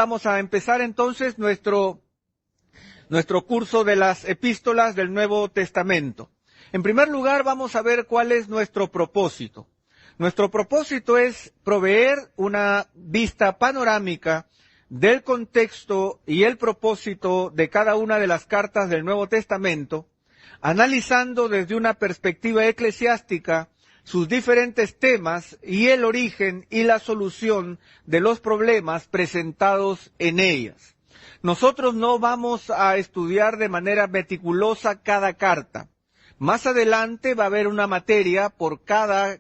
vamos a empezar entonces nuestro curso de las epístolas del Nuevo Testamento. En primer lugar, vamos a ver cuál es nuestro propósito. Nuestro propósito es proveer una vista panorámica del contexto y el propósito de cada una de las cartas del Nuevo Testamento, analizando desde una perspectiva eclesiástica sus diferentes temas y el origen y la solución de los problemas presentados en ellas. Nosotros no vamos a estudiar de manera meticulosa cada carta. Más adelante va a haber una materia por cada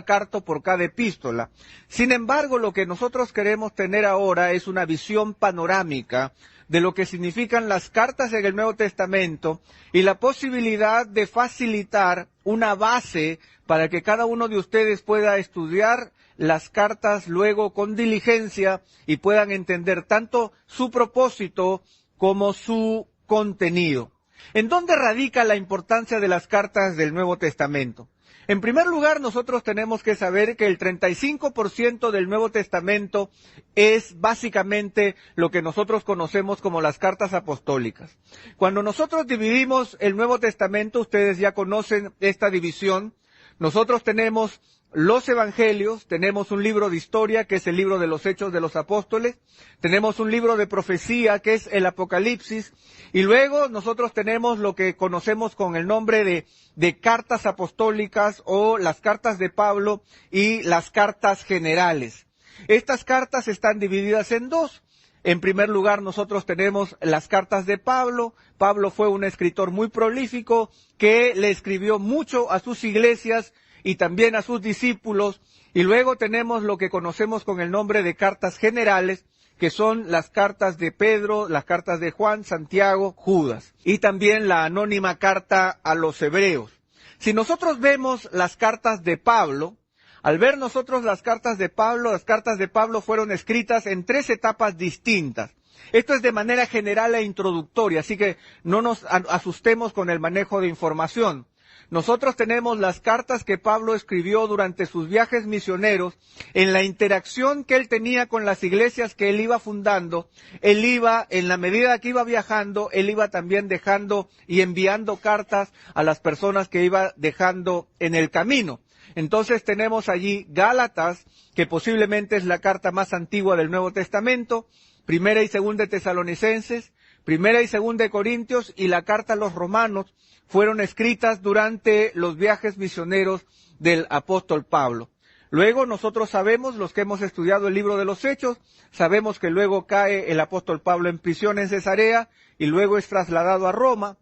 carta, por cada epístola. Sin embargo, lo que nosotros queremos tener ahora es una visión panorámica de lo que significan las cartas en el Nuevo Testamento y la posibilidad de facilitar una base para que cada uno de ustedes pueda estudiar las cartas luego con diligencia y puedan entender tanto su propósito como su contenido. ¿En dónde radica la importancia de las cartas del Nuevo Testamento? En primer lugar, nosotros tenemos que saber que el 35% del Nuevo Testamento es básicamente lo que nosotros conocemos como las cartas apostólicas. Cuando nosotros dividimos el Nuevo Testamento, ustedes ya conocen esta división, nosotros tenemos los evangelios, tenemos un libro de historia que es el libro de los Hechos de los Apóstoles, tenemos un libro de profecía que es el Apocalipsis, y luego nosotros tenemos lo que conocemos con el nombre de cartas apostólicas o las cartas de Pablo y las cartas generales. Estas cartas están divididas en dos. En primer lugar, nosotros tenemos las cartas de Pablo. Pablo fue un escritor muy prolífico que le escribió mucho a sus iglesias y también a sus discípulos, y luego tenemos lo que conocemos con el nombre de cartas generales, que son las cartas de Pedro, las cartas de Juan, Santiago, Judas, y también la anónima carta a los hebreos. Si nosotros vemos las cartas de Pablo, al ver nosotros las cartas de Pablo fueron escritas en 3 etapas distintas. Esto es de manera general e introductoria, así que no nos asustemos con el manejo de información. Nosotros tenemos las cartas que Pablo escribió durante sus viajes misioneros, en la interacción que él tenía con las iglesias que él iba fundando. Él iba, en la medida que iba viajando, él iba también dejando y enviando cartas a las personas que iba dejando en el camino. Entonces tenemos allí Gálatas, que posiblemente es la carta más antigua del Nuevo Testamento, Primera y Segunda de Tesalonicenses, Primera y Segunda de Corintios y la carta a los Romanos, fueron escritas durante los viajes misioneros del apóstol Pablo. Luego nosotros sabemos, los que hemos estudiado el libro de los Hechos, sabemos que luego cae el apóstol Pablo en prisión en Cesarea y luego es trasladado a Roma.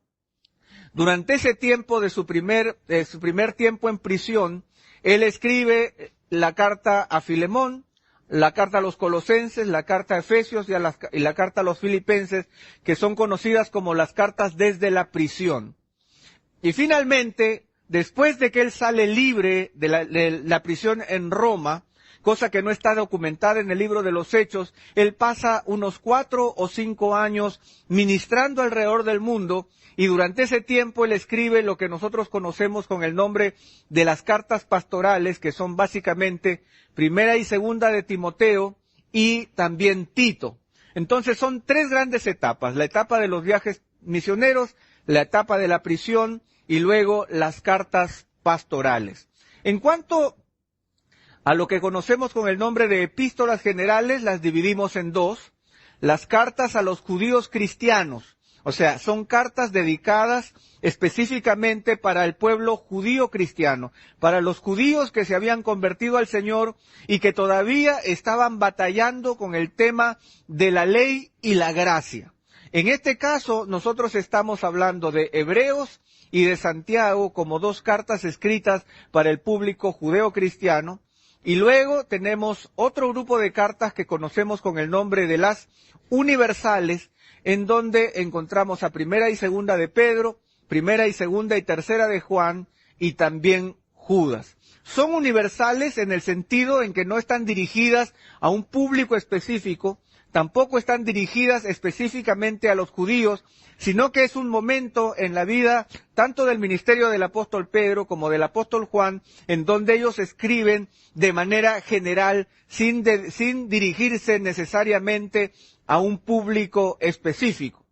Durante ese tiempo de su primer tiempo en prisión, él escribe la carta a Filemón, la carta a los Colosenses, la carta a Efesios y la carta a los Filipenses, que son conocidas como las cartas desde la prisión. Y finalmente, después de que él sale libre de la prisión en Roma, cosa que no está documentada en el libro de los Hechos, él pasa unos 4 o 5 años ministrando alrededor del mundo, y durante ese tiempo él escribe lo que nosotros conocemos con el nombre de las cartas pastorales, que son básicamente Primera y Segunda de Timoteo y también Tito. Entonces son 3 grandes etapas: la etapa de los viajes misioneros, la etapa de la prisión y luego las cartas pastorales. En cuanto a lo que conocemos con el nombre de epístolas generales, las dividimos en 2. Las cartas a los judíos cristianos, o sea, son cartas dedicadas específicamente para el pueblo judío cristiano, para los judíos que se habían convertido al Señor y que todavía estaban batallando con el tema de la ley y la gracia. En este caso, nosotros estamos hablando de Hebreos y de Santiago como 2 cartas escritas para el público judeo-cristiano. Y luego tenemos otro grupo de cartas que conocemos con el nombre de las universales, en donde encontramos a Primera y Segunda de Pedro, Primera y Segunda y Tercera de Juan y también Judas. Son universales en el sentido en que no están dirigidas a un público específico, tampoco están dirigidas específicamente a los judíos, sino que es un momento en la vida tanto del ministerio del apóstol Pedro como del apóstol Juan, en donde ellos escriben de manera general, sin dirigirse necesariamente a un público específico.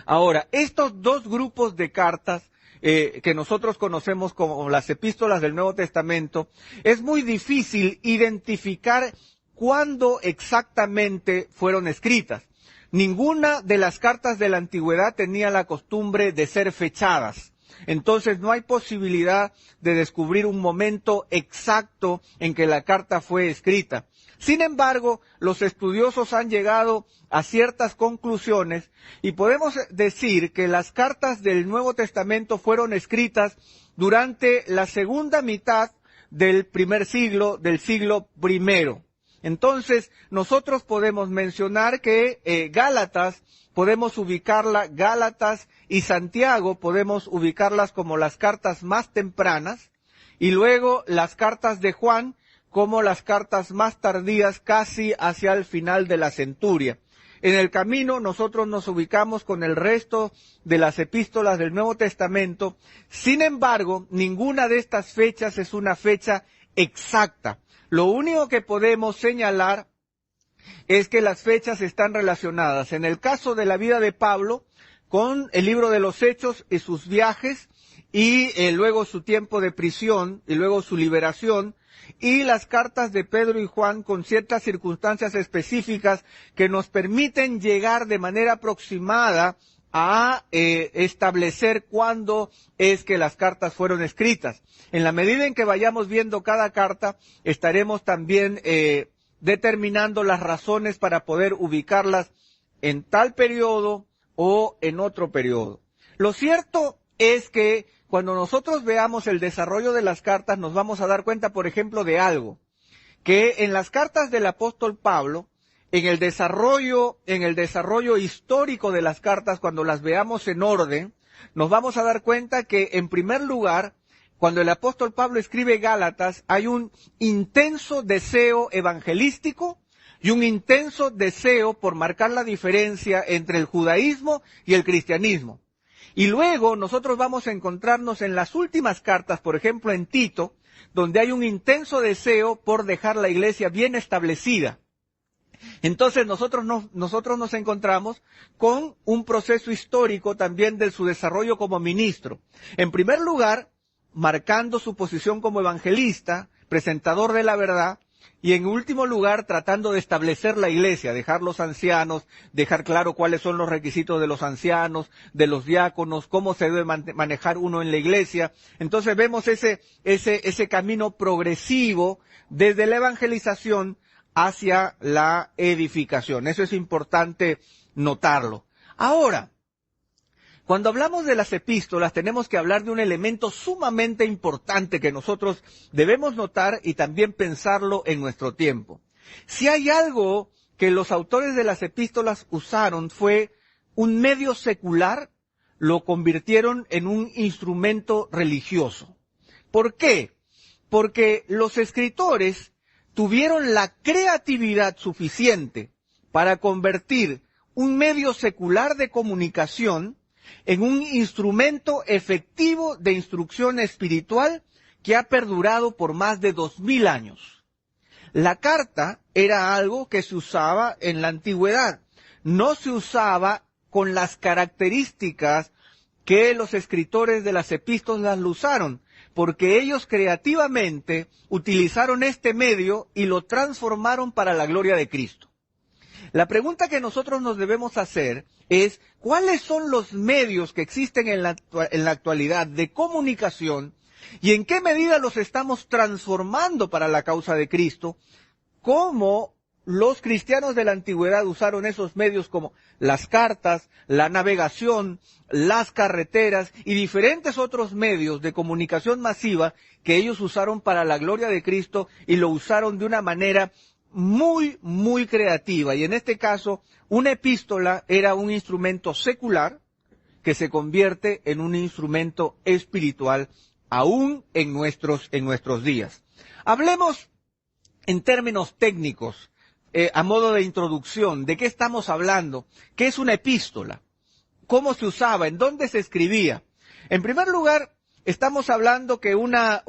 Ahora, estos dos grupos de cartas que nosotros conocemos como las epístolas del Nuevo Testamento, es muy difícil identificar cuándo exactamente fueron escritas. Ninguna de las cartas de la antigüedad tenía la costumbre de ser fechadas. Entonces no hay posibilidad de descubrir un momento exacto en que la carta fue escrita. Sin embargo, los estudiosos han llegado a ciertas conclusiones y podemos decir que las cartas del Nuevo Testamento fueron escritas durante la segunda mitad del primer siglo, del siglo primero. Entonces, nosotros podemos mencionar que Gálatas, podemos ubicarla, Gálatas y Santiago, podemos ubicarlas como las cartas más tempranas, y luego las cartas de Juan como las cartas más tardías, casi hacia el final de la centuria. En el camino nosotros nos ubicamos con el resto de las epístolas del Nuevo Testamento. Sin embargo, ninguna de estas fechas es una fecha exacta. Lo único que podemos señalar es que las fechas están relacionadas. En el caso de la vida de Pablo, con el libro de los Hechos y sus viajes, y luego su tiempo de prisión, y luego su liberación, y las cartas de Pedro y Juan con ciertas circunstancias específicas que nos permiten llegar de manera aproximada a establecer cuándo es que las cartas fueron escritas. En la medida en que vayamos viendo cada carta, estaremos también determinando las razones para poder ubicarlas en tal periodo o en otro periodo. Lo cierto es que cuando nosotros veamos el desarrollo de las cartas, nos vamos a dar cuenta, por ejemplo, de algo, que en las cartas del apóstol Pablo, en el desarrollo histórico de las cartas, cuando las veamos en orden, nos vamos a dar cuenta que, en primer lugar, cuando el apóstol Pablo escribe Gálatas, hay un intenso deseo evangelístico y un intenso deseo por marcar la diferencia entre el judaísmo y el cristianismo. Y luego nosotros vamos a encontrarnos en las últimas cartas, por ejemplo en Tito, donde hay un intenso deseo por dejar la iglesia bien establecida. Entonces nosotros nos encontramos con un proceso histórico también de su desarrollo como ministro. En primer lugar, marcando su posición como evangelista, presentador de la verdad, y en último lugar, tratando de establecer la iglesia, dejar los ancianos, dejar claro cuáles son los requisitos de los ancianos, de los diáconos, cómo se debe manejar uno en la iglesia. Entonces vemos ese camino progresivo desde la evangelización hacia la edificación. Eso es importante notarlo. Ahora, cuando hablamos de las epístolas, tenemos que hablar de un elemento sumamente importante que nosotros debemos notar y también pensarlo en nuestro tiempo. Si hay algo que los autores de las epístolas usaron fue un medio secular, lo convirtieron en un instrumento religioso. ¿Por qué? Porque los escritores tuvieron la creatividad suficiente para convertir un medio secular de comunicación en un instrumento efectivo de instrucción espiritual que ha perdurado por más de 2000 años. La carta era algo que se usaba en la antigüedad. No se usaba con las características que los escritores de las epístolas lo usaron, porque ellos creativamente utilizaron este medio y lo transformaron para la gloria de Cristo. La pregunta que nosotros nos debemos hacer es, ¿cuáles son los medios que existen en la actualidad de comunicación y en qué medida los estamos transformando para la causa de Cristo? ¿Cómo los cristianos de la antigüedad usaron esos medios como las cartas, la navegación, las carreteras y diferentes otros medios de comunicación masiva que ellos usaron para la gloria de Cristo y lo usaron de una manera muy, muy creativa? Y en este caso, una epístola era un instrumento secular que se convierte en un instrumento espiritual aún en nuestros días. Hablemos en términos técnicos a modo de introducción, ¿de qué estamos hablando? ¿Qué es una epístola? ¿Cómo se usaba? ¿En dónde se escribía? En primer lugar, estamos hablando que una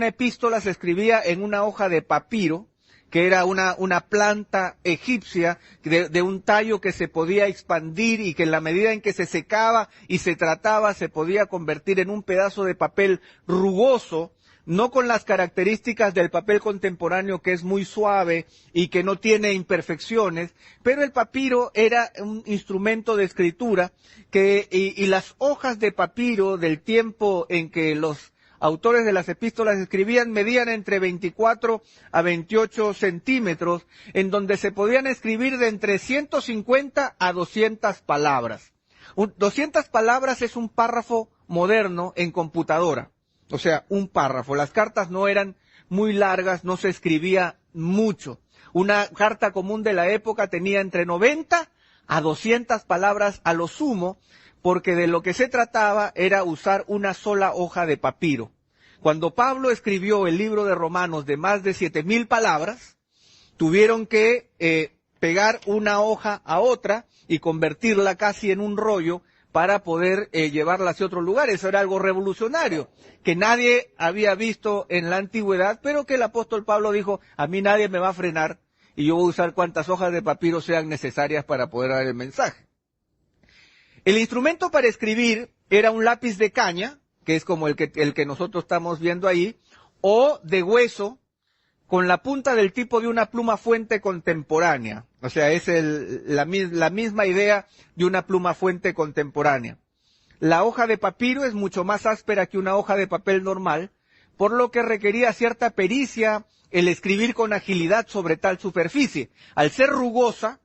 epístola se escribía en una hoja de papiro, que era una planta egipcia de un tallo que se podía expandir y que en la medida en que se secaba y se trataba se podía convertir en un pedazo de papel rugoso, no con las características del papel contemporáneo, que es muy suave y que no tiene imperfecciones, pero el papiro era un instrumento de escritura y las hojas de papiro del tiempo en que los autores de las epístolas escribían medían entre 24 a 28 centímetros, en donde se podían escribir de entre 150 a 200 palabras. 200 palabras es un párrafo moderno en computadora. O sea, un párrafo. Las cartas no eran muy largas, no se escribía mucho. Una carta común de la época tenía entre 90 a 200 palabras a lo sumo, porque de lo que se trataba era usar una sola hoja de papiro. Cuando Pablo escribió el libro de Romanos de más de 7,000 palabras, tuvieron que pegar una hoja a otra y convertirla casi en un rollo para poder llevarla hacia otro lugar. Eso era algo revolucionario, que nadie había visto en la antigüedad, pero que el apóstol Pablo dijo, a mí nadie me va a frenar y yo voy a usar cuantas hojas de papiro sean necesarias para poder dar el mensaje. El instrumento para escribir era un lápiz de caña, que es como el que nosotros estamos viendo ahí, o de hueso, con la punta del tipo de una pluma fuente contemporánea. O sea, es la misma idea de una pluma fuente contemporánea. La hoja de papiro es mucho más áspera que una hoja de papel normal, por lo que requería cierta pericia el escribir con agilidad sobre tal superficie. Al ser rugosa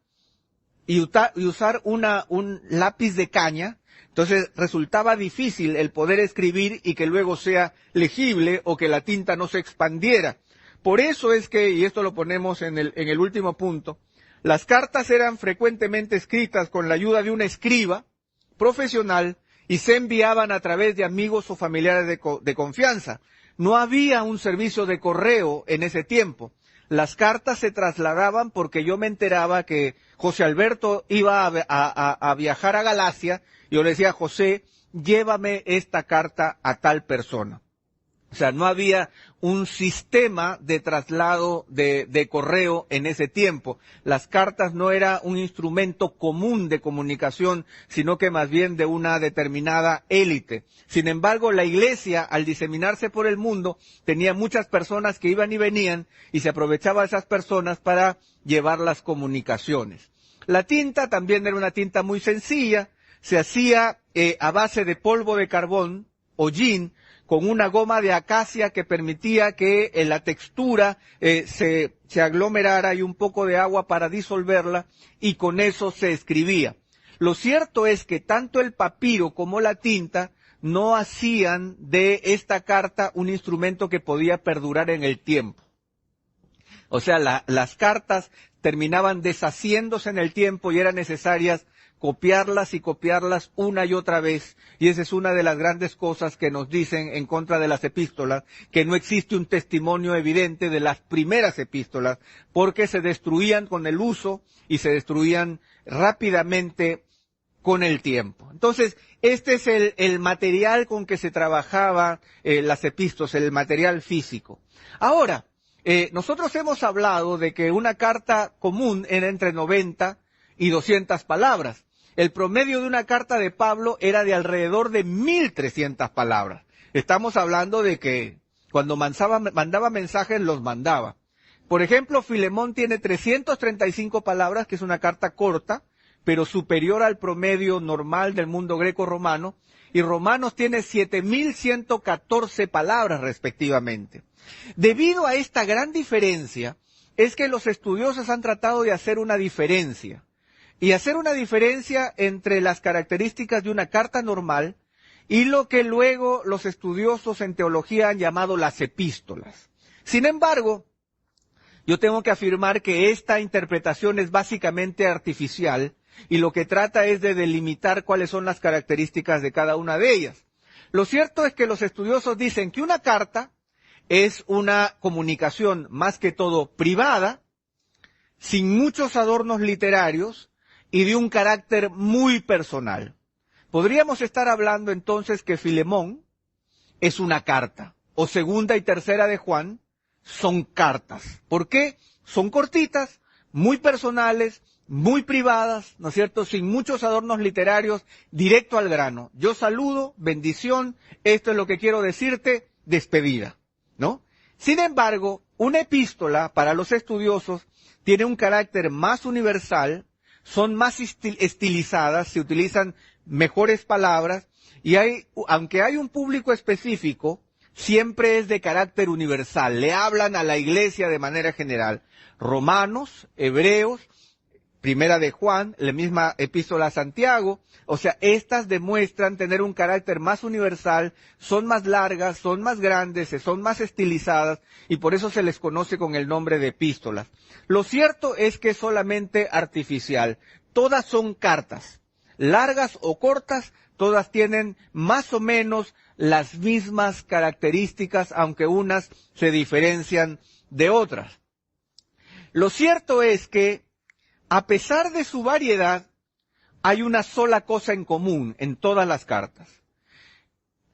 y usar un lápiz de caña, entonces resultaba difícil el poder escribir y que luego sea legible o que la tinta no se expandiera. Por eso es que, y esto lo ponemos en el último punto, las cartas eran frecuentemente escritas con la ayuda de un escriba profesional y se enviaban a través de amigos o familiares de confianza. No había un servicio de correo en ese tiempo. Las cartas se trasladaban porque yo me enteraba que José Alberto iba a viajar a Galacia y yo le decía, José, llévame esta carta a tal persona. O sea, no había un sistema de traslado de correo en ese tiempo. Las cartas no era un instrumento común de comunicación, sino que más bien de una determinada élite. Sin embargo, la iglesia, al diseminarse por el mundo, tenía muchas personas que iban y venían y se aprovechaba de esas personas para llevar las comunicaciones. La tinta también era una tinta muy sencilla, se hacía a base de polvo de carbón, hollín, con una goma de acacia que permitía que la textura se aglomerara y un poco de agua para disolverla, y con eso se escribía. Lo cierto es que tanto el papiro como la tinta no hacían de esta carta un instrumento que podía perdurar en el tiempo. O sea, las cartas terminaban deshaciéndose en el tiempo y eran necesarias copiarlas y copiarlas una y otra vez, y esa es una de las grandes cosas que nos dicen en contra de las epístolas, que no existe un testimonio evidente de las primeras epístolas, porque se destruían con el uso y se destruían rápidamente con el tiempo. Entonces, este es el material con que se trabajaba las epístolas, el material físico. Ahora, nosotros hemos hablado de que una carta común era entre 90 y 200 palabras. El promedio de una carta de Pablo era de alrededor de 1,300 palabras. Estamos hablando de que cuando mandaba mensajes, los mandaba. Por ejemplo, Filemón tiene 335 palabras, que es una carta corta, pero superior al promedio normal del mundo greco-romano, y Romanos tiene 7,114 palabras respectivamente. Debido a esta gran diferencia, es que los estudiosos han tratado de hacer una diferencia. Y hacer una diferencia entre las características de una carta normal y lo que luego los estudiosos en teología han llamado las epístolas. Sin embargo, yo tengo que afirmar que esta interpretación es básicamente artificial y lo que trata es de delimitar cuáles son las características de cada una de ellas. Lo cierto es que los estudiosos dicen que una carta es una comunicación más que todo privada, sin muchos adornos literarios y de un carácter muy personal. Podríamos estar hablando entonces que Filemón es una carta, o segunda y tercera de Juan son cartas. ¿Por qué? Son cortitas, muy personales, muy privadas, ¿no es cierto?, sin muchos adornos literarios, directo al grano. Yo saludo, bendición, esto es lo que quiero decirte, despedida, ¿no? Sin embargo, una epístola para los estudiosos tiene un carácter más universal, son más estilizadas, se utilizan mejores palabras, y aunque hay un público específico, siempre es de carácter universal, le hablan a la iglesia de manera general. Romanos, Hebreos, Primera de Juan, la misma epístola a Santiago, o sea, estas demuestran tener un carácter más universal, son más largas, son más grandes, son más estilizadas, y por eso se les conoce con el nombre de epístolas. Lo cierto es que es solamente artificial, todas son cartas, largas o cortas, todas tienen más o menos las mismas características, aunque unas se diferencian de otras. Lo cierto es que, a pesar de su variedad, hay una sola cosa en común en todas las cartas.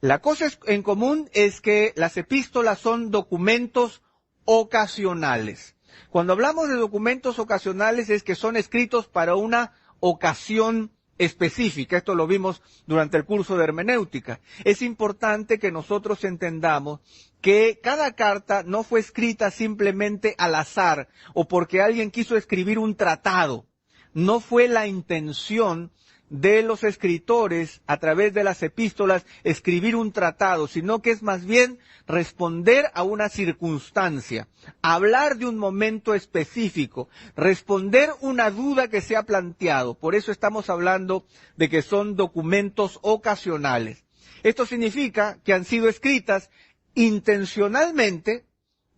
La cosa en común es que las epístolas son documentos ocasionales. Cuando hablamos de documentos ocasionales es que son escritos para una ocasión específica. Esto lo vimos durante el curso de hermenéutica. Es importante que nosotros entendamos que cada carta no fue escrita simplemente al azar o porque alguien quiso escribir un tratado. No fue la intención de los escritores a través de las epístolas escribir un tratado, sino que es más bien responder a una circunstancia, hablar de un momento específico, responder una duda que se ha planteado. Por eso estamos hablando de que son documentos ocasionales. Esto significa que han sido escritas intencionalmente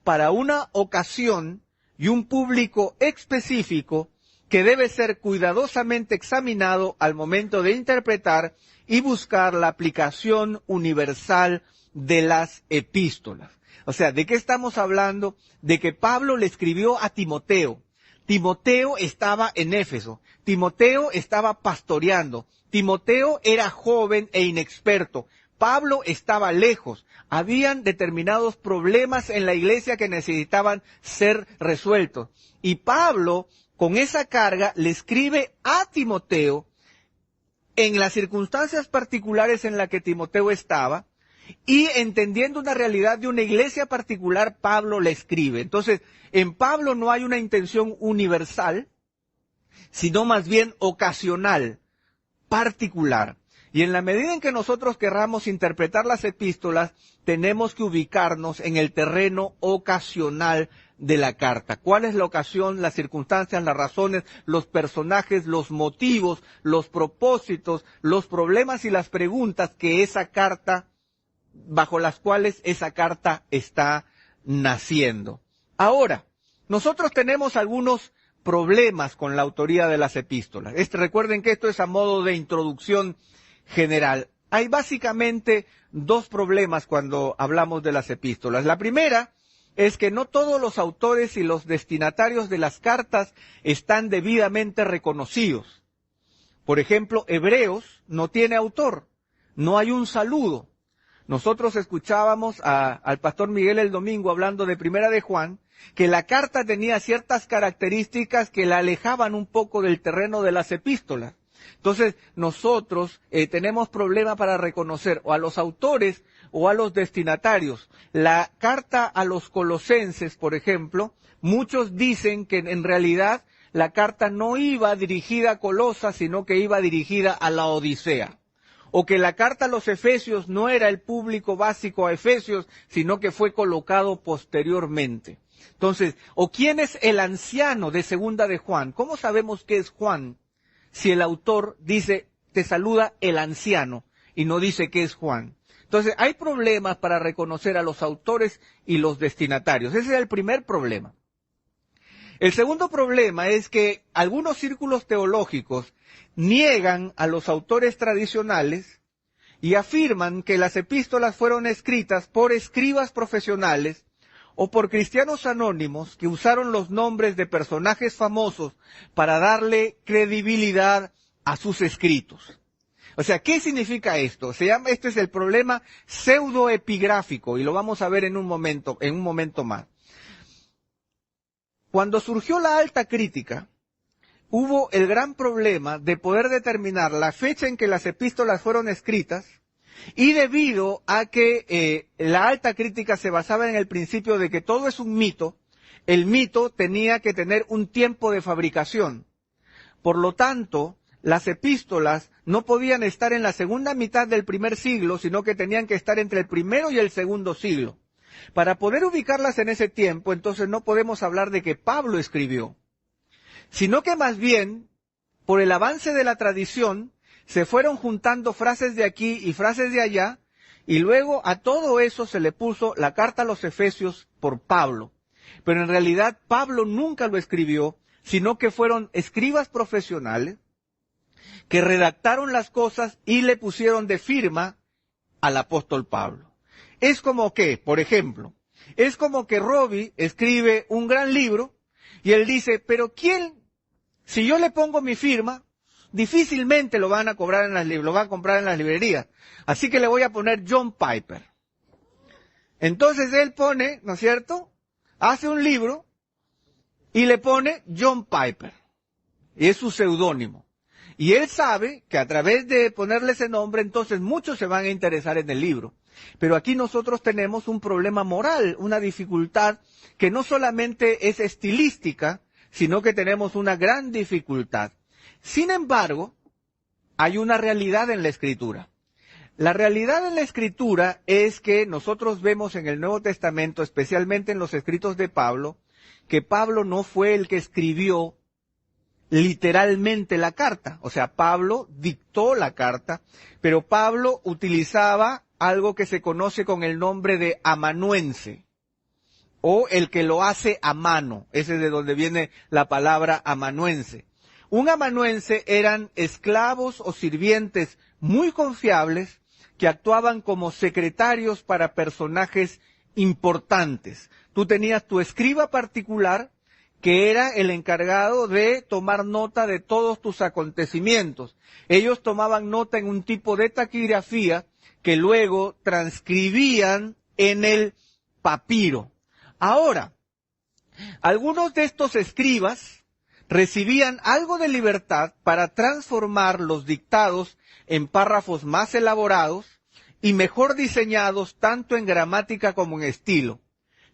para una ocasión y un público específico que debe ser cuidadosamente examinado al momento de interpretar y buscar la aplicación universal de las epístolas. O sea, ¿de qué estamos hablando? De que Pablo le escribió a Timoteo. Timoteo estaba en Éfeso. Timoteo estaba pastoreando. Timoteo era joven e inexperto. Pablo estaba lejos. Habían determinados problemas en la iglesia que necesitaban ser resueltos. Y Pablo, con esa carga, le escribe a Timoteo en las circunstancias particulares en las que Timoteo estaba, y entendiendo una realidad de una iglesia particular, Pablo le escribe. Entonces, en Pablo no hay una intención universal, sino más bien ocasional, particular. Y en la medida en que nosotros querramos interpretar las epístolas, tenemos que ubicarnos en el terreno ocasional de la carta. ¿Cuál es la ocasión, las circunstancias, las razones, los personajes, los motivos, los propósitos, los problemas y las preguntas que esa carta, bajo las cuales esa carta está naciendo? Ahora, nosotros tenemos algunos problemas con la autoría de las epístolas. Recuerden que esto es a modo de introducción general. Hay básicamente dos problemas cuando hablamos de las epístolas. La primera es que no todos los autores y los destinatarios de las cartas están debidamente reconocidos. Por ejemplo, Hebreos no tiene autor, no hay un saludo. Nosotros escuchábamos al pastor Miguel el domingo hablando de Primera de Juan, que la carta tenía ciertas características que la alejaban un poco del terreno de las epístolas. Entonces, nosotros tenemos problema para reconocer o a los autores o a los destinatarios. La carta a los colosenses, por ejemplo, muchos dicen que en realidad la carta no iba dirigida a Colosas, sino que iba dirigida a la Odisea. O que la carta a los Efesios no era el público básico a Efesios, sino que fue colocado posteriormente. Entonces, ¿o quién es el anciano de Segunda de Juan? ¿Cómo sabemos que es Juan? Si el autor dice, te saluda el anciano, y no dice que es Juan. Entonces, hay problemas para reconocer a los autores y los destinatarios. Ese es el primer problema. El segundo problema es que algunos círculos teológicos niegan a los autores tradicionales y afirman que las epístolas fueron escritas por escribas profesionales o por cristianos anónimos que usaron los nombres de personajes famosos para darle credibilidad a sus escritos. O sea, ¿qué significa esto? Este es el problema pseudoepigráfico, y lo vamos a ver en un momento más. Cuando surgió la alta crítica, hubo el gran problema de poder determinar la fecha en que las epístolas fueron escritas, y debido a que la alta crítica se basaba en el principio de que todo es un mito, el mito tenía que tener un tiempo de fabricación. Por lo tanto, las epístolas no podían estar en la segunda mitad del primer siglo, sino que tenían que estar entre el primero y el segundo siglo. Para poder ubicarlas en ese tiempo, entonces no podemos hablar de que Pablo escribió, sino que más bien, por el avance de la tradición, se fueron juntando frases de aquí y frases de allá, y luego a todo eso se le puso la carta a los Efesios por Pablo. Pero en realidad Pablo nunca lo escribió, sino que fueron escribas profesionales que redactaron las cosas y le pusieron de firma al apóstol Pablo. Es como que, por ejemplo, es como que Robbie escribe un gran libro y él dice, pero ¿quién? Si yo le pongo mi firma, difícilmente lo van a comprar en las librerías. Así que le voy a poner John Piper. Entonces él pone, ¿no es cierto? Hace un libro y le pone John Piper. Y es su seudónimo. Y él sabe que a través de ponerle ese nombre, entonces muchos se van a interesar en el libro. Pero aquí nosotros tenemos un problema moral, una dificultad que no solamente es estilística, sino que tenemos una gran dificultad. Sin embargo, hay una realidad en la Escritura. La realidad en la Escritura es que nosotros vemos en el Nuevo Testamento, especialmente en los escritos de Pablo, que Pablo no fue el que escribió literalmente la carta. O sea, Pablo dictó la carta, pero Pablo utilizaba algo que se conoce con el nombre de amanuense, o el que lo hace a mano. Ese es de donde viene la palabra amanuense. Un amanuense eran esclavos o sirvientes muy confiables que actuaban como secretarios para personajes importantes. Tú tenías tu escriba particular, que era el encargado de tomar nota de todos tus acontecimientos. Ellos tomaban nota en un tipo de taquigrafía que luego transcribían en el papiro. Ahora, algunos de estos escribas recibían algo de libertad para transformar los dictados en párrafos más elaborados y mejor diseñados tanto en gramática como en estilo.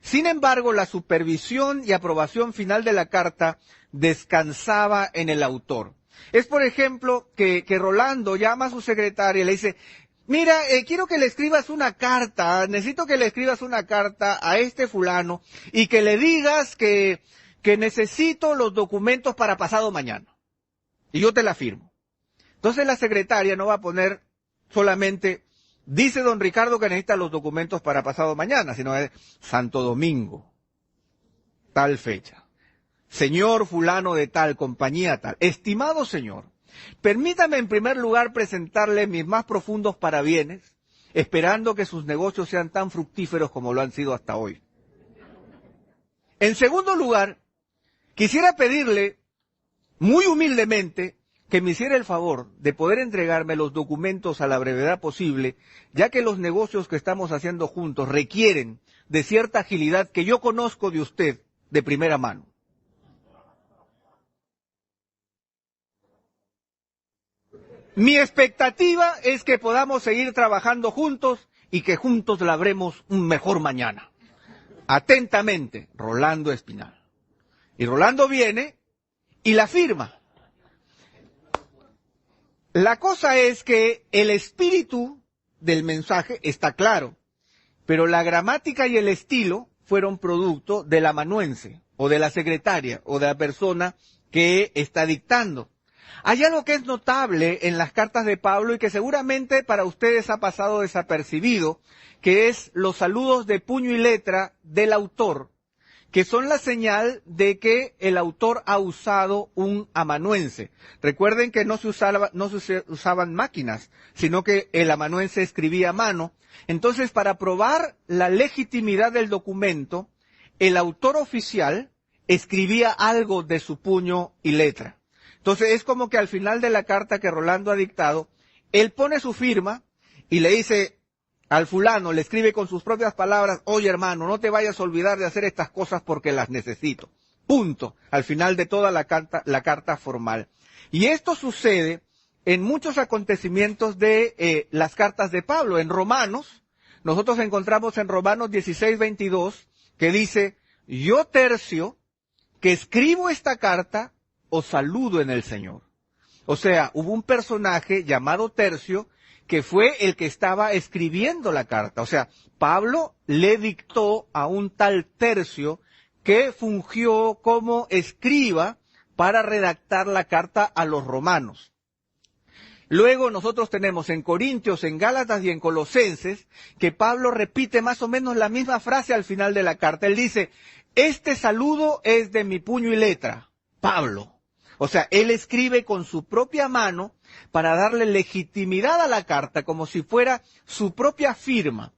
Sin embargo, la supervisión y aprobación final de la carta descansaba en el autor. Es, por ejemplo, que Rolando llama a su secretaria y le dice, mira, quiero que le escribas una carta, necesito que le escribas una carta a este fulano y que le digas que necesito los documentos para pasado mañana. Y yo te la firmo. Entonces la secretaria no va a poner solamente, dice don Ricardo que necesita los documentos para pasado mañana, sino es Santo Domingo, tal fecha. Señor fulano de tal, compañía tal. Estimado señor, permítame en primer lugar presentarle mis más profundos parabienes, esperando que sus negocios sean tan fructíferos como lo han sido hasta hoy. En segundo lugar, quisiera pedirle, muy humildemente, que me hiciera el favor de poder entregarme los documentos a la brevedad posible, ya que los negocios que estamos haciendo juntos requieren de cierta agilidad que yo conozco de usted de primera mano. Mi expectativa es que podamos seguir trabajando juntos y que juntos labremos un mejor mañana. Atentamente, Rolando Espinal. Y Rolando viene y la firma. La cosa es que el espíritu del mensaje está claro, pero la gramática y el estilo fueron producto del amanuense, o de la secretaria, o de la persona que está dictando. Hay algo que es notable en las cartas de Pablo y que seguramente para ustedes ha pasado desapercibido, que es los saludos de puño y letra del autor, que son la señal de que el autor ha usado un amanuense. Recuerden que no se usaban máquinas, sino que el amanuense escribía a mano. Entonces, para probar la legitimidad del documento, el autor oficial escribía algo de su puño y letra. Entonces es como que al final de la carta que Rolando ha dictado, él pone su firma y le dice al fulano, le escribe con sus propias palabras: oye hermano, no te vayas a olvidar de hacer estas cosas porque las necesito. Punto. Al final de toda la carta formal. Y esto sucede en muchos acontecimientos de las cartas de Pablo. En Romanos, nosotros encontramos en Romanos 16:22 que dice: yo Tercio, que escribo esta carta, os saludo en el Señor. O sea, hubo un personaje llamado Tercio que fue el que estaba escribiendo la carta. O sea, Pablo le dictó a un tal Tercio que fungió como escriba para redactar la carta a los romanos. Luego nosotros tenemos en Corintios, en Gálatas y en Colosenses que Pablo repite más o menos la misma frase al final de la carta. Él dice: este saludo es de mi puño y letra, Pablo. O sea, él escribe con su propia mano para darle legitimidad a la carta como si fuera su propia firma.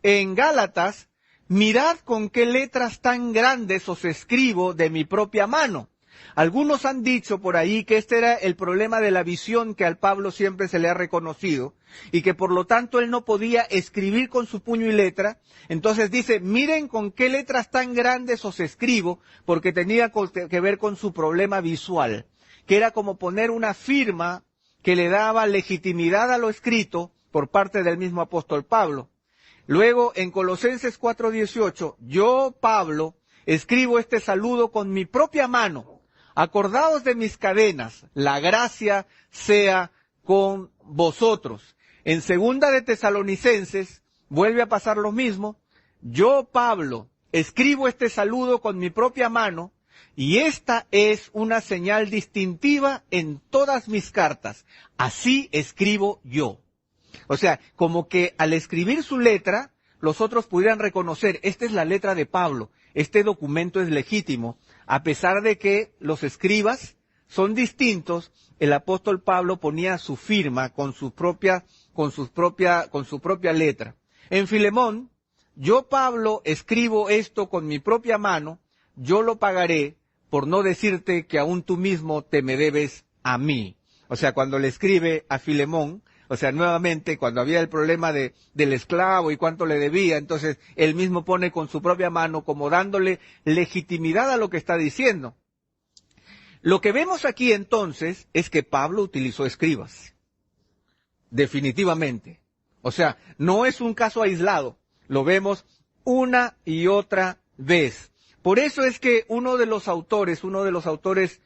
En Gálatas: mirad con qué letras tan grandes os escribo de mi propia mano. Algunos han dicho por ahí que este era el problema de la visión que al Pablo siempre se le ha reconocido y que por lo tanto él no podía escribir con su puño y letra. Entonces dice: miren con qué letras tan grandes os escribo, porque tenía que ver con su problema visual, que era como poner una firma que le daba legitimidad a lo escrito por parte del mismo apóstol Pablo. Luego en Colosenses 4:18, yo Pablo escribo este saludo con mi propia mano. Acordaos de mis cadenas, la gracia sea con vosotros. En segunda de Tesalonicenses vuelve a pasar lo mismo. Yo, Pablo, escribo este saludo con mi propia mano, y esta es una señal distintiva en todas mis cartas. Así escribo yo. O sea, como que al escribir su letra, los otros pudieran reconocer: esta es la letra de Pablo, este documento es legítimo. A pesar de que los escribas son distintos, el apóstol Pablo ponía su firma con su propia letra. En Filemón: yo Pablo escribo esto con mi propia mano, yo lo pagaré, por no decirte que aún tú mismo te me debes a mí. O sea, cuando le escribe a Filemón, o sea, nuevamente, cuando había el problema del esclavo y cuánto le debía, entonces él mismo pone con su propia mano como dándole legitimidad a lo que está diciendo. Lo que vemos aquí entonces es que Pablo utilizó escribas. Definitivamente. O sea, no es un caso aislado. Lo vemos una y otra vez. Por eso es que uno de los autores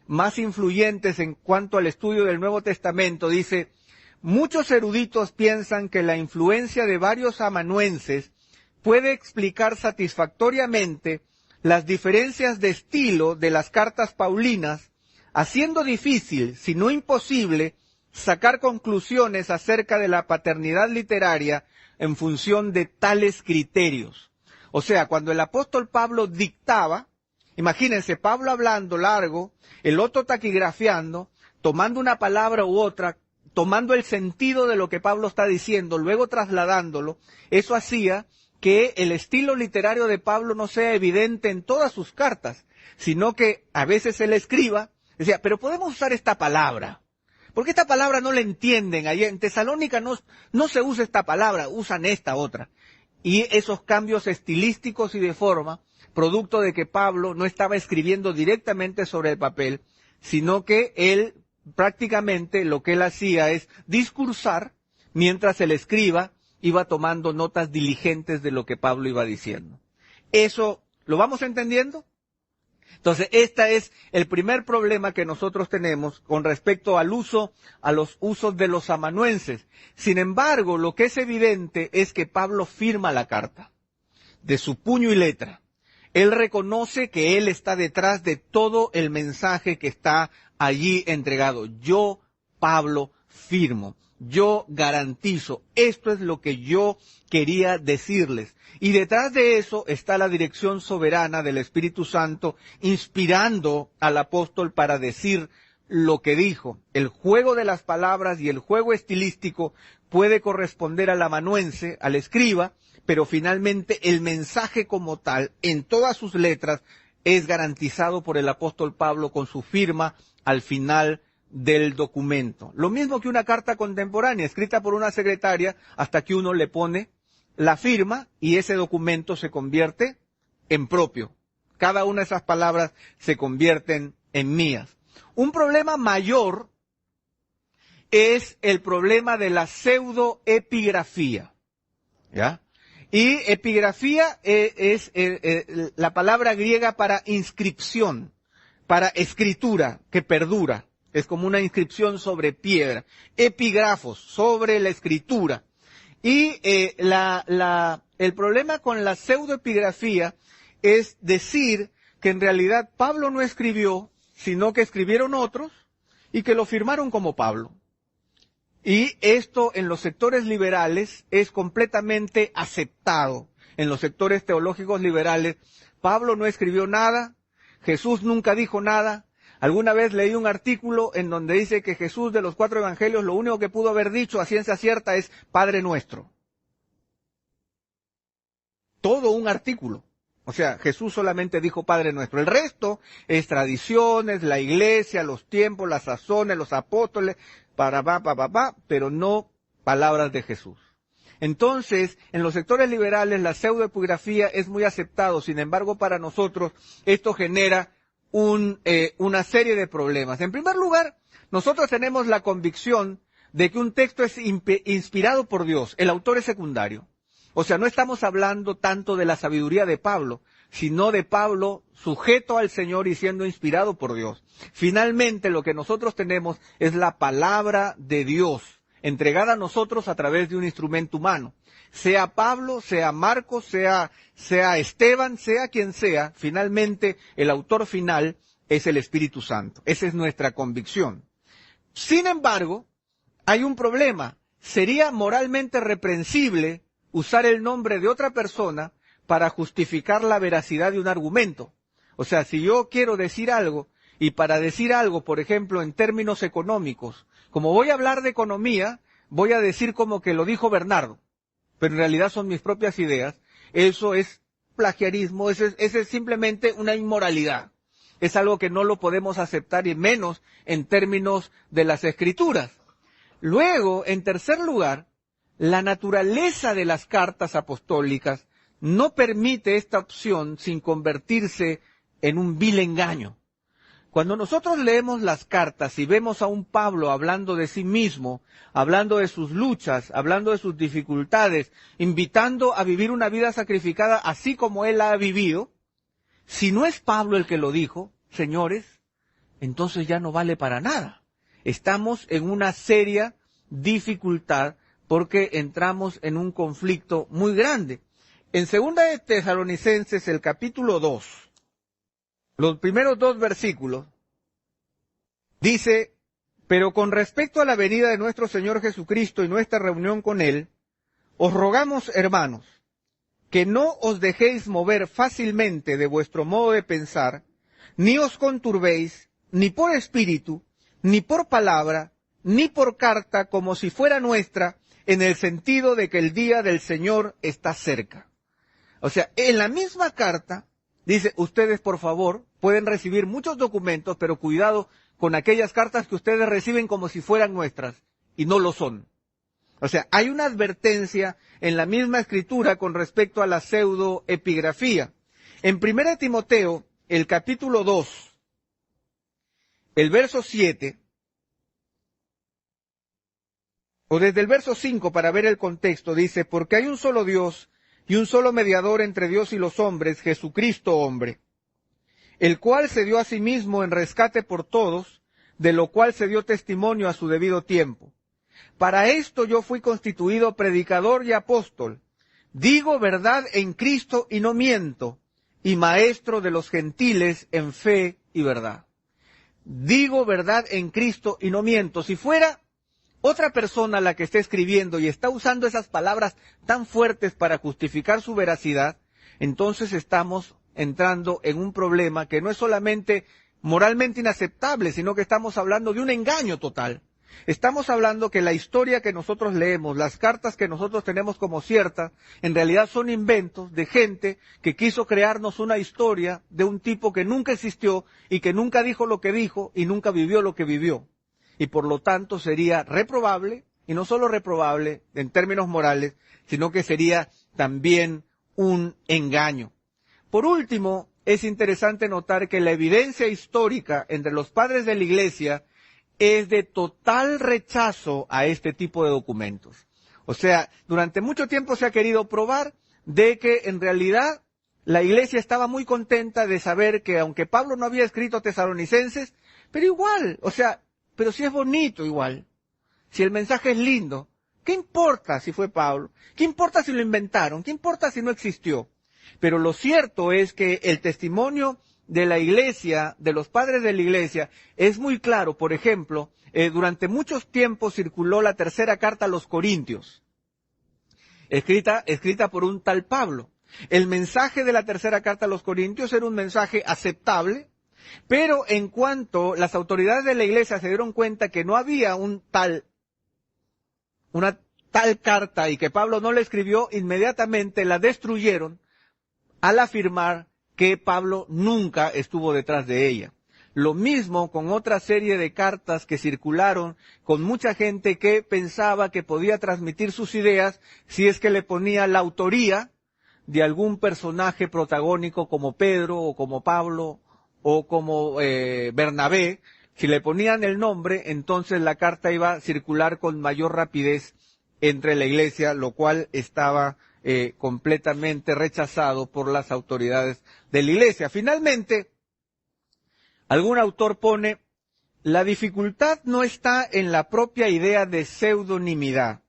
más influyentes en cuanto al estudio del Nuevo Testamento dice: muchos eruditos piensan que la influencia de varios amanuenses puede explicar satisfactoriamente las diferencias de estilo de las cartas paulinas, haciendo difícil, si no imposible, sacar conclusiones acerca de la paternidad literaria en función de tales criterios. O sea, cuando el apóstol Pablo dictaba, imagínense, Pablo hablando largo, el otro taquigrafiando, tomando una palabra u otra, tomando el sentido de lo que Pablo está diciendo, luego trasladándolo. Eso hacía que el estilo literario de Pablo no sea evidente en todas sus cartas, sino que a veces él escriba, decía: pero podemos usar esta palabra, porque esta palabra no la entienden. Allá en Tesalónica no se usa esta palabra, usan esta otra. Y esos cambios estilísticos y de forma, producto de que Pablo no estaba escribiendo directamente sobre el papel, sino que él prácticamente lo que él hacía es discursar mientras el escriba iba tomando notas diligentes de lo que Pablo iba diciendo. ¿Eso lo vamos entendiendo? Entonces, este es el primer problema que nosotros tenemos con respecto a los usos de los amanuenses. Sin embargo, lo que es evidente es que Pablo firma la carta de su puño y letra. Él reconoce que él está detrás de todo el mensaje que está allí entregado. Yo, Pablo, firmo. Yo garantizo. Esto es lo que yo quería decirles. Y detrás de eso está la dirección soberana del Espíritu Santo, inspirando al apóstol para decir lo que dijo. El juego de las palabras y el juego estilístico puede corresponder al amanuense, al escriba, pero finalmente el mensaje como tal, en todas sus letras, es garantizado por el apóstol Pablo con su firma al final del documento. Lo mismo que una carta contemporánea escrita por una secretaria hasta que uno le pone la firma y ese documento se convierte en propio. Cada una de esas palabras se convierten en mías. Un problema mayor es el problema de la pseudoepigrafía, ¿ya? Y epigrafía es la palabra griega para inscripción, para escritura que perdura. Es como una inscripción sobre piedra. Epígrafos, sobre la escritura. Y el problema con la pseudoepigrafía es decir que en realidad Pablo no escribió, sino que escribieron otros y que lo firmaron como Pablo. Y esto en los sectores liberales es completamente aceptado. En los sectores teológicos liberales, Pablo no escribió nada, Jesús nunca dijo nada. Alguna vez leí un artículo en donde dice que Jesús de los 4 evangelios lo único que pudo haber dicho a ciencia cierta es Padre Nuestro. Todo un artículo. O sea, Jesús solamente dijo Padre Nuestro. El resto es tradiciones, la iglesia, los tiempos, las sazones, los apóstoles, pero no palabras de Jesús. Entonces, en los sectores liberales la pseudoepigrafía es muy aceptado. Sin embargo, para nosotros esto genera una serie de problemas. En primer lugar, nosotros tenemos la convicción de que un texto es inspirado por Dios. El autor es secundario. O sea, no estamos hablando tanto de la sabiduría de Pablo, sino de Pablo sujeto al Señor y siendo inspirado por Dios. Finalmente, lo que nosotros tenemos es la palabra de Dios, entregada a nosotros a través de un instrumento humano. Sea Pablo, sea Marcos, sea Esteban, sea quien sea, finalmente el autor final es el Espíritu Santo. Esa es nuestra convicción. Sin embargo, hay un problema. Sería moralmente reprensible usar el nombre de otra persona para justificar la veracidad de un argumento. O sea, si yo quiero decir algo, y para decir algo, por ejemplo, en términos económicos, como voy a hablar de economía, voy a decir como que lo dijo Bernardo, pero en realidad son mis propias ideas, eso es plagiarismo, eso es simplemente una inmoralidad. Es algo que no lo podemos aceptar y menos en términos de las Escrituras. Luego, en tercer lugar, la naturaleza de las cartas apostólicas no permite esta opción sin convertirse en un vil engaño. Cuando nosotros leemos las cartas y vemos a un Pablo hablando de sí mismo, hablando de sus luchas, hablando de sus dificultades, invitando a vivir una vida sacrificada así como él la ha vivido, si no es Pablo el que lo dijo, señores, entonces ya no vale para nada. Estamos en una seria dificultad porque entramos en un conflicto muy grande. En 2 de Tesalonicenses, el capítulo 2, los primeros 2 versículos, dice, pero con respecto a la venida de nuestro Señor Jesucristo y nuestra reunión con Él, os rogamos, hermanos, que no os dejéis mover fácilmente de vuestro modo de pensar, ni os conturbéis, ni por espíritu, ni por palabra, ni por carta, como si fuera nuestra, en el sentido de que el día del Señor está cerca. O sea, en la misma carta dice, ustedes por favor pueden recibir muchos documentos, pero cuidado con aquellas cartas que ustedes reciben como si fueran nuestras, y no lo son. O sea, hay una advertencia en la misma escritura con respecto a la pseudoepigrafía. En 1 Timoteo, el capítulo 2, el verso 7, o desde el verso 5 para ver el contexto, dice, porque hay un solo Dios y un solo mediador entre Dios y los hombres, Jesucristo hombre, el cual se dio a sí mismo en rescate por todos, de lo cual se dio testimonio a su debido tiempo. Para esto yo fui constituido predicador y apóstol, digo verdad en Cristo y no miento, y maestro de los gentiles en fe y verdad. Digo verdad en Cristo y no miento. Si fuera otra persona la que está escribiendo y está usando esas palabras tan fuertes para justificar su veracidad, entonces estamos entrando en un problema que no es solamente moralmente inaceptable, sino que estamos hablando de un engaño total. Estamos hablando que la historia que nosotros leemos, las cartas que nosotros tenemos como ciertas, en realidad son inventos de gente que quiso crearnos una historia de un tipo que nunca existió y que nunca dijo lo que dijo y nunca vivió lo que vivió. Y por lo tanto sería reprobable, y no solo reprobable en términos morales, sino que sería también un engaño. Por último, es interesante notar que la evidencia histórica entre los padres de la Iglesia es de total rechazo a este tipo de documentos. O sea, durante mucho tiempo se ha querido probar de que en realidad la Iglesia estaba muy contenta de saber que aunque Pablo no había escrito Tesalonicenses, pero igual, o sea, pero si es bonito igual, si el mensaje es lindo, ¿qué importa si fue Pablo? ¿Qué importa si lo inventaron? ¿Qué importa si no existió? Pero lo cierto es que el testimonio de la Iglesia, de los padres de la Iglesia, es muy claro. Por ejemplo, durante muchos tiempos circuló la tercera carta a los Corintios, escrita por un tal Pablo. El mensaje de la tercera carta a los Corintios era un mensaje aceptable, pero en cuanto las autoridades de la Iglesia se dieron cuenta que no había una tal carta y que Pablo no la escribió, inmediatamente la destruyeron al afirmar que Pablo nunca estuvo detrás de ella. Lo mismo con otra serie de cartas que circularon con mucha gente que pensaba que podía transmitir sus ideas si es que le ponía la autoría de algún personaje protagónico como Pedro o como Pablo o como Bernabé. Si le ponían el nombre, entonces la carta iba a circular con mayor rapidez entre la Iglesia, lo cual estaba completamente rechazado por las autoridades de la Iglesia. Finalmente, algún autor pone, la dificultad no está en la propia idea de pseudonimidad,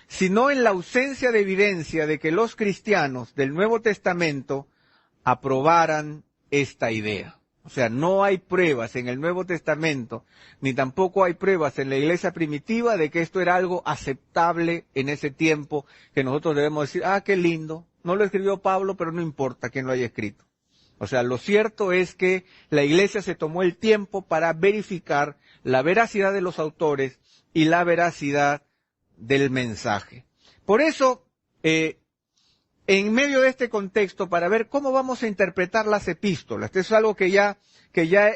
sino en la ausencia de evidencia de que los cristianos del Nuevo Testamento aprobaran esta idea. O sea, no hay pruebas en el Nuevo Testamento, ni tampoco hay pruebas en la iglesia primitiva de que esto era algo aceptable en ese tiempo, que nosotros debemos decir, qué lindo, no lo escribió Pablo, pero no importa quién lo haya escrito. O sea, lo cierto es que la iglesia se tomó el tiempo para verificar la veracidad de los autores y la veracidad del mensaje. Por eso, en medio de este contexto, para ver cómo vamos a interpretar las epístolas. Esto es algo que ya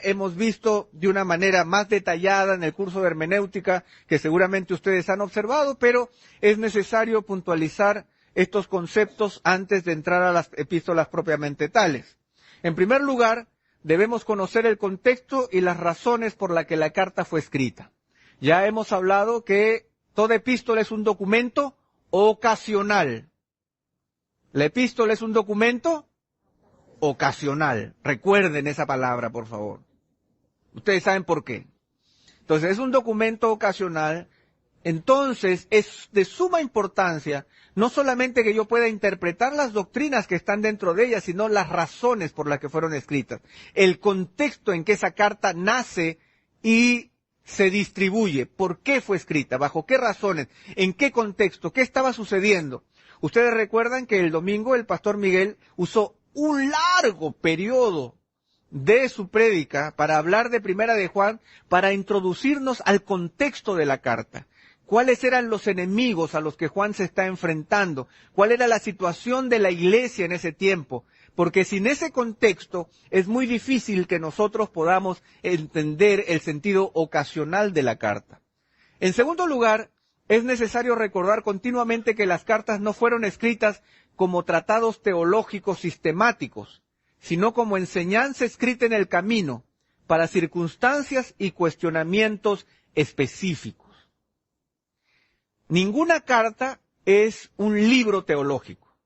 hemos visto de una manera más detallada en el curso de hermenéutica, que seguramente ustedes han observado, pero es necesario puntualizar estos conceptos antes de entrar a las epístolas propiamente tales. En primer lugar, debemos conocer el contexto y las razones por las que la carta fue escrita. Ya hemos hablado que toda epístola es un documento ocasional. La epístola es un documento ocasional. Recuerden esa palabra, por favor. Ustedes saben por qué. Entonces, es un documento ocasional. Entonces, es de suma importancia, no solamente que yo pueda interpretar las doctrinas que están dentro de ella, sino las razones por las que fueron escritas. El contexto en que esa carta nace y se distribuye. ¿Por qué fue escrita? ¿Bajo qué razones? ¿En qué contexto? ¿Qué estaba sucediendo? Ustedes recuerdan que el domingo el pastor Miguel usó un largo periodo de su prédica para hablar de Primera de Juan, para introducirnos al contexto de la carta. ¿Cuáles eran los enemigos a los que Juan se está enfrentando? ¿Cuál era la situación de la iglesia en ese tiempo? Porque sin ese contexto es muy difícil que nosotros podamos entender el sentido ocasional de la carta. En segundo lugar, es necesario recordar continuamente que las cartas no fueron escritas como tratados teológicos sistemáticos, sino como enseñanza escrita en el camino para circunstancias y cuestionamientos específicos. Ninguna carta es un libro teológico.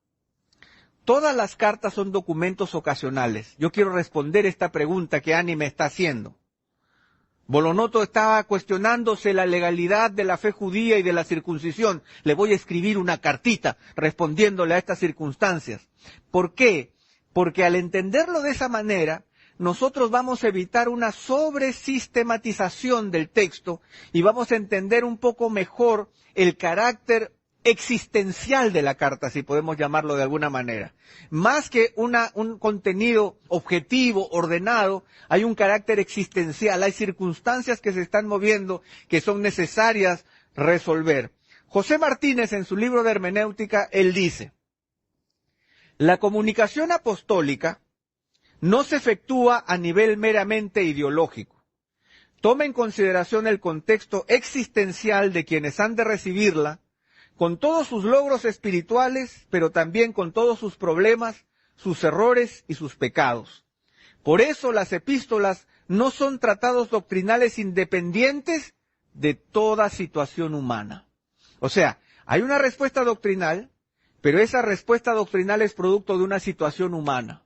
Todas las cartas son documentos ocasionales. Yo quiero responder esta pregunta que Annie me está haciendo. Bolonoto estaba cuestionándose la legalidad de la fe judía y de la circuncisión. Le voy a escribir una cartita respondiéndole a estas circunstancias. ¿Por qué? Porque al entenderlo de esa manera, nosotros vamos a evitar una sobresistematización del texto y vamos a entender un poco mejor el carácter existencial de la carta, si podemos llamarlo de alguna manera. Más que un contenido objetivo, ordenado, hay un carácter existencial, hay circunstancias que se están moviendo que son necesarias resolver. José Martínez, en su libro de hermenéutica, él dice: la comunicación apostólica no se efectúa a nivel meramente ideológico. Toma en consideración el contexto existencial de quienes han de recibirla, con todos sus logros espirituales, pero también con todos sus problemas, sus errores y sus pecados. Por eso las epístolas no son tratados doctrinales independientes de toda situación humana. O sea, hay una respuesta doctrinal, pero esa respuesta doctrinal es producto de una situación humana,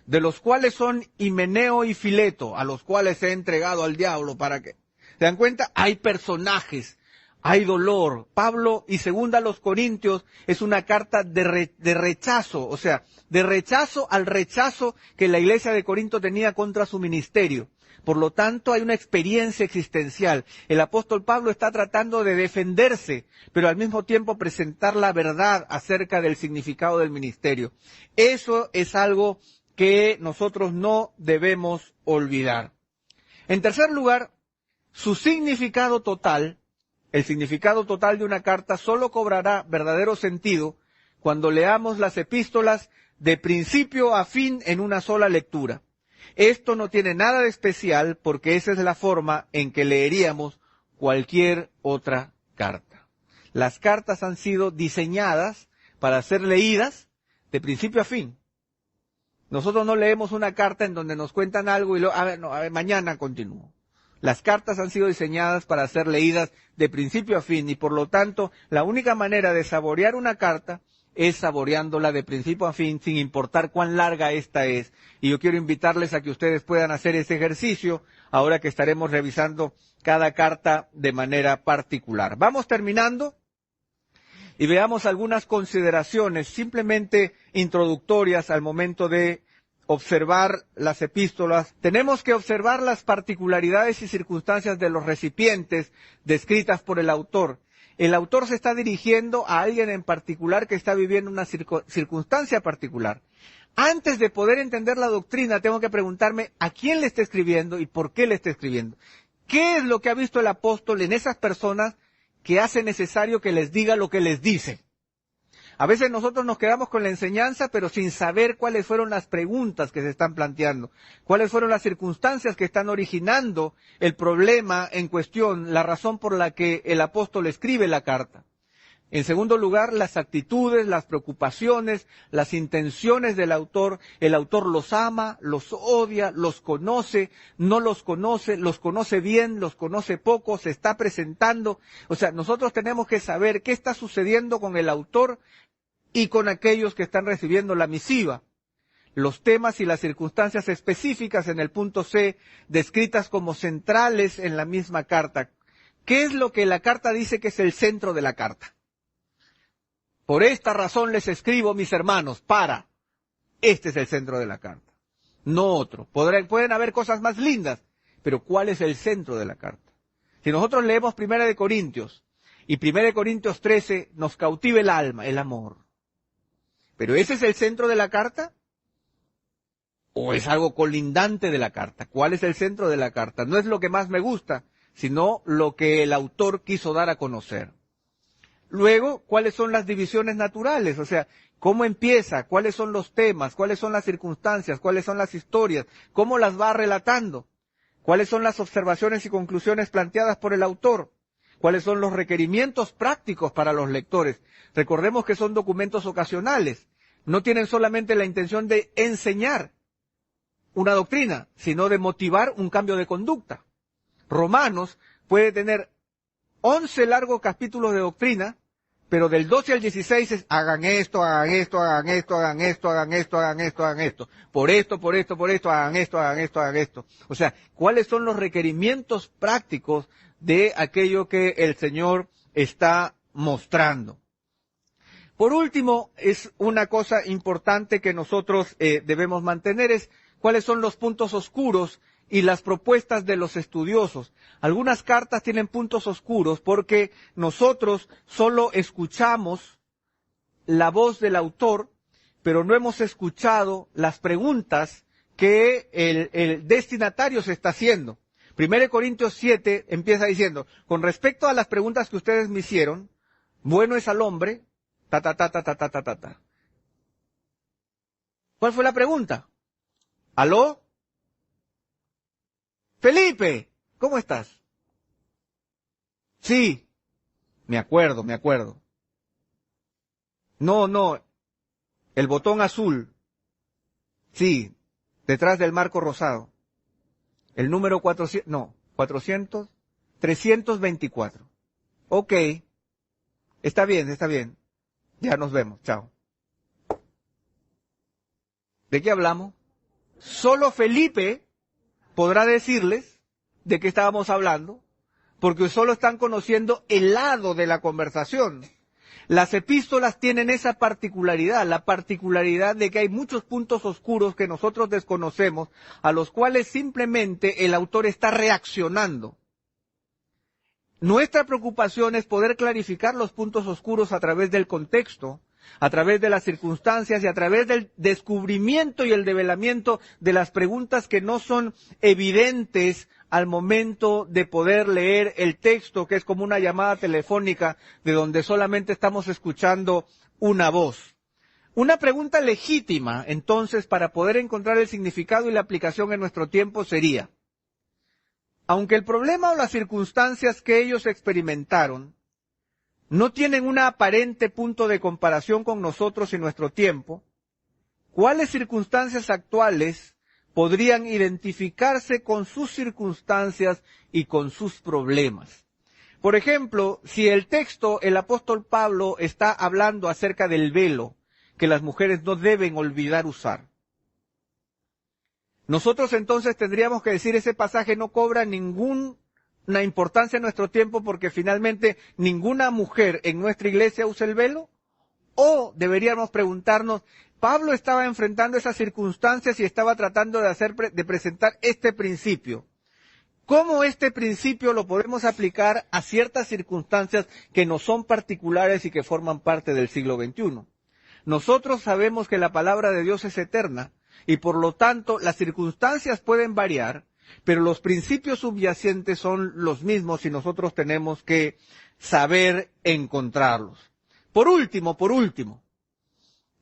de los cuales son Himeneo y Fileto, a los cuales se ha entregado al diablo para que, ¿se dan cuenta? Hay personajes, hay dolor. Pablo y segunda a los Corintios es una carta de rechazo, o sea, de rechazo al rechazo que la iglesia de Corinto tenía contra su ministerio. Por lo tanto, hay una experiencia existencial. El apóstol Pablo está tratando de defenderse, pero al mismo tiempo presentar la verdad acerca del significado del ministerio. Eso es algo que nosotros no debemos olvidar. En tercer lugar, su significado total, el significado total de una carta solo cobrará verdadero sentido cuando leamos las epístolas de principio a fin en una sola lectura. Esto no tiene nada de especial porque esa es la forma en que leeríamos cualquier otra carta. Las cartas han sido diseñadas para ser leídas de principio a fin. Nosotros no leemos una carta en donde nos cuentan algo y mañana continúo. Las cartas han sido diseñadas para ser leídas de principio a fin y por lo tanto la única manera de saborear una carta es saboreándola de principio a fin sin importar cuán larga esta es. Y yo quiero invitarles a que ustedes puedan hacer ese ejercicio ahora que estaremos revisando cada carta de manera particular. Vamos terminando y veamos algunas consideraciones simplemente introductorias al momento de observar las epístolas. Tenemos que observar las particularidades y circunstancias de los recipientes descritas por el autor. El autor se está dirigiendo a alguien en particular que está viviendo una circunstancia particular. Antes de poder entender la doctrina, tengo que preguntarme a quién le está escribiendo y por qué le está escribiendo. ¿Qué es lo que ha visto el apóstol en esas personas que hace necesario que les diga lo que les dice? A veces nosotros nos quedamos con la enseñanza, pero sin saber cuáles fueron las preguntas que se están planteando, cuáles fueron las circunstancias que están originando el problema en cuestión, la razón por la que el apóstol escribe la carta. En segundo lugar, las actitudes, las preocupaciones, las intenciones del autor. El autor los ama, los odia, los conoce, no los conoce bien, los conoce poco, se está presentando. O sea, nosotros tenemos que saber qué está sucediendo con el autor y con aquellos que están recibiendo la misiva. Los temas y las circunstancias específicas en el punto C, descritas como centrales en la misma carta. ¿Qué es lo que la carta dice que es el centro de la carta? Por esta razón les escribo, mis hermanos, este es el centro de la carta, no otro. Pueden haber cosas más lindas, pero ¿cuál es el centro de la carta? Si nosotros leemos 1 Corintios, y 1 Corintios 13 nos cautiva el alma, el amor. ¿Pero ese es el centro de la carta? ¿O es algo colindante de la carta? ¿Cuál es el centro de la carta? No es lo que más me gusta, sino lo que el autor quiso dar a conocer. Luego, ¿cuáles son las divisiones naturales? O sea, ¿cómo empieza? ¿Cuáles son los temas? ¿Cuáles son las circunstancias? ¿Cuáles son las historias? ¿Cómo las va relatando? ¿Cuáles son las observaciones y conclusiones planteadas por el autor? ¿Cuáles son los requerimientos prácticos para los lectores? Recordemos que son documentos ocasionales. No tienen solamente la intención de enseñar una doctrina, sino de motivar un cambio de conducta. Romanos puede tener 11 largos capítulos de doctrina, pero del 12 al 16 es hagan esto, hagan esto, hagan esto, hagan esto, hagan esto, hagan esto, hagan esto. Por esto, hagan esto, hagan esto, hagan esto. O sea, ¿cuáles son los requerimientos prácticos de aquello que el Señor está mostrando? Por último, es una cosa importante que nosotros debemos mantener es cuáles son los puntos oscuros y las propuestas de los estudiosos. Algunas cartas tienen puntos oscuros porque nosotros solo escuchamos la voz del autor, pero no hemos escuchado las preguntas que el destinatario se está haciendo. 1 Corintios 7 empieza diciendo, con respecto a las preguntas que ustedes me hicieron, bueno es al hombre, ta, ta, ta, ta, ta, ta, ta, ta, ta. ¿Cuál fue la pregunta? ¿Aló? Felipe, ¿cómo estás? Sí, me acuerdo. No, el botón azul. Sí, detrás del marco rosado. El número 324. Ok, está bien. Ya nos vemos, chao. ¿De qué hablamos? Solo Felipe podrá decirles de qué estábamos hablando, porque solo están conociendo el lado de la conversación. Las epístolas tienen esa particularidad, la particularidad de que hay muchos puntos oscuros que nosotros desconocemos, a los cuales simplemente el autor está reaccionando. Nuestra preocupación es poder clarificar los puntos oscuros a través del contexto, a través de las circunstancias y a través del descubrimiento y el develamiento de las preguntas que no son evidentes al momento de poder leer el texto, que es como una llamada telefónica de donde solamente estamos escuchando una voz. Una pregunta legítima, entonces, para poder encontrar el significado y la aplicación en nuestro tiempo sería, aunque el problema o las circunstancias que ellos experimentaron no tienen un aparente punto de comparación con nosotros y nuestro tiempo, ¿cuáles circunstancias actuales podrían identificarse con sus circunstancias y con sus problemas? Por ejemplo, si el texto, el apóstol Pablo está hablando acerca del velo que las mujeres no deben olvidar usar, nosotros entonces tendríamos que decir ese pasaje no cobra ninguna importancia en nuestro tiempo porque finalmente ninguna mujer en nuestra iglesia usa el velo. O deberíamos preguntarnos, Pablo estaba enfrentando esas circunstancias y estaba tratando de presentar este principio. ¿Cómo este principio lo podemos aplicar a ciertas circunstancias que no son particulares y que forman parte del siglo XXI? Nosotros sabemos que la palabra de Dios es eterna y por lo tanto las circunstancias pueden variar, pero los principios subyacentes son los mismos y nosotros tenemos que saber encontrarlos. Por último,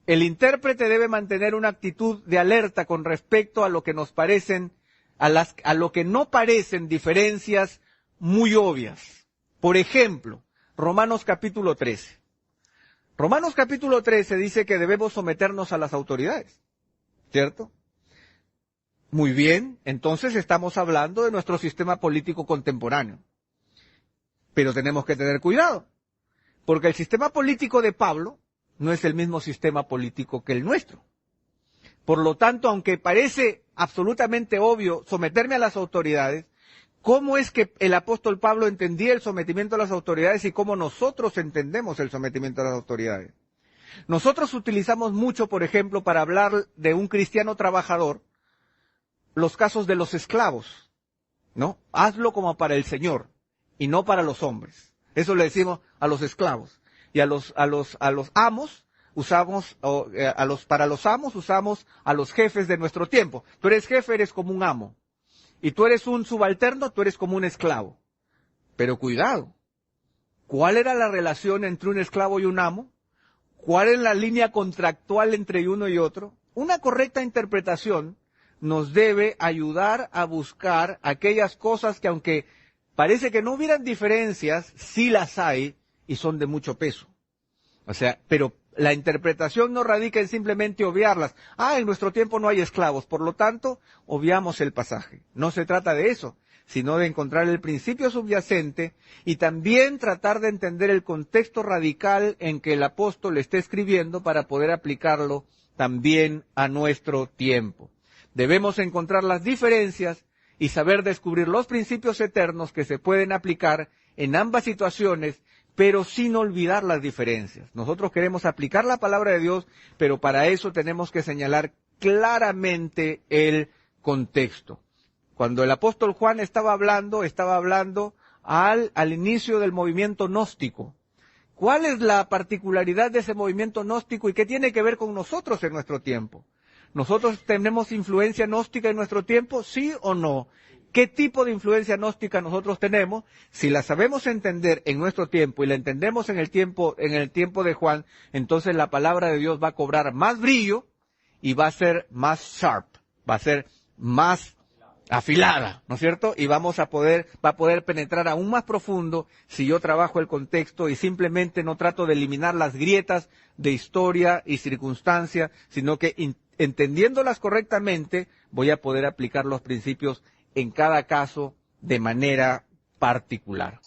el intérprete debe mantener una actitud de alerta con respecto a lo que nos parecen, a lo que no parecen diferencias muy obvias. Por ejemplo, Romanos capítulo 13. Romanos capítulo 13 dice que debemos someternos a las autoridades, ¿cierto? Muy bien, entonces estamos hablando de nuestro sistema político contemporáneo. Pero tenemos que tener cuidado, porque el sistema político de Pablo no es el mismo sistema político que el nuestro. Por lo tanto, aunque parece absolutamente obvio someterme a las autoridades, ¿cómo es que el apóstol Pablo entendía el sometimiento a las autoridades y cómo nosotros entendemos el sometimiento a las autoridades? Nosotros utilizamos mucho, por ejemplo, para hablar de un cristiano trabajador, los casos de los esclavos, ¿no? Hazlo como para el Señor y no para los hombres. Eso le decimos a los esclavos. Y a los amos usamos, para los amos usamos a los jefes de nuestro tiempo. Tú eres jefe, eres como un amo. Y tú eres un subalterno, tú eres como un esclavo. Pero cuidado, ¿cuál era la relación entre un esclavo y un amo? ¿Cuál es la línea contractual entre uno y otro? Una correcta interpretación nos debe ayudar a buscar aquellas cosas que aunque parece que no hubieran diferencias, sí las hay y son de mucho peso. O sea, pero la interpretación no radica en simplemente obviarlas. En nuestro tiempo no hay esclavos, por lo tanto, obviamos el pasaje. No se trata de eso, sino de encontrar el principio subyacente y también tratar de entender el contexto radical en que el apóstol esté escribiendo para poder aplicarlo también a nuestro tiempo. Debemos encontrar las diferencias y saber descubrir los principios eternos que se pueden aplicar en ambas situaciones, pero sin olvidar las diferencias. Nosotros queremos aplicar la palabra de Dios, pero para eso tenemos que señalar claramente el contexto. Cuando el apóstol Juan estaba hablando al inicio del movimiento gnóstico. ¿Cuál es la particularidad de ese movimiento gnóstico y qué tiene que ver con nosotros en nuestro tiempo? ¿Nosotros tenemos influencia gnóstica en nuestro tiempo? ¿Sí o no? ¿Qué tipo de influencia gnóstica nosotros tenemos? Si la sabemos entender en nuestro tiempo y la entendemos en el tiempo de Juan, entonces la palabra de Dios va a cobrar más brillo y va a ser más sharp, va a ser más afilada, ¿no es cierto? Y va a poder penetrar aún más profundo si yo trabajo el contexto y simplemente no trato de eliminar las grietas de historia y circunstancia, sino que entendiéndolas correctamente voy a poder aplicar los principios en cada caso de manera particular.